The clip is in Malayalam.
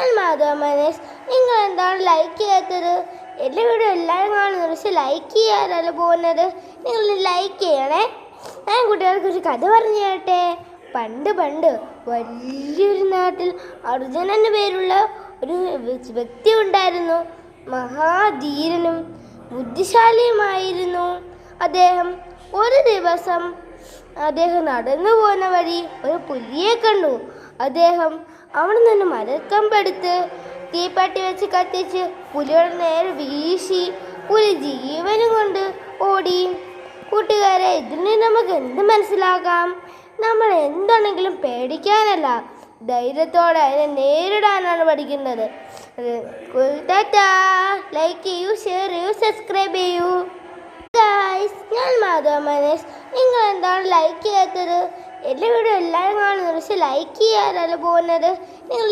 ഞാൻ മാധവ മനേഷ്. നിങ്ങൾ എന്താണ് ലൈക്ക് ചെയ്യാത്തത്? എൻ്റെ വീഡിയോ എല്ലാവരും കാണുന്നു, പക്ഷെ ലൈക്ക് ചെയ്യാനല്ല പോകുന്നത്. നിങ്ങൾ ലൈക്ക് ചെയ്യണേ. ഞാൻ കുട്ടികൾക്ക് ഒരു കഥ പറഞ്ഞു കേട്ടെ. പണ്ട് വലിയൊരു നാട്ടിൽ അർജുനൻ എന്ന പേരുള്ള ഒരു വ്യക്തി ഉണ്ടായിരുന്നു. മഹാധീരനും ബുദ്ധിശാലിയുമായിരുന്നു അദ്ദേഹം. ഒരു ദിവസം അദ്ദേഹം നടന്നു പോകുന്ന വഴി ഒരു പുലിയെ കണ്ടു. അദ്ദേഹം അവിടെ നിന്ന് മരക്കമ്പെടുത്ത് തീപ്പെട്ടി വെച്ച് കത്തിച്ച് പുലിയുടെ നേരെ വീശി. പുലി ജീവനും കൊണ്ട് ഓടി. കൂട്ടുകാരെ, ഇതിന് നമുക്ക് എന്ത് മനസ്സിലാക്കാം? നമ്മൾ എന്താണെങ്കിലും പേടിക്കാനല്ല, ധൈര്യത്തോടെ അതിനെ നേരിടാനാണ് പഠിക്കുന്നത്. ലൈക്ക് ചെയ്യൂ, ഷെയർ ചെയ്യൂ, സബ്സ്ക്രൈബ് ചെയ്യൂ. ഗായ്സ്, ഞാൻ മാധവ മനേഷ്. നിങ്ങൾ എന്താണ് ലൈക്ക് ചെയ്യാത്തത്? എൻ്റെ വീഡിയോ എല്ലാവരും കാണുന്നു, പക്ഷെ ലൈക്ക് ചെയ്യാനല്ല പോകുന്നത്. നിങ്ങൾ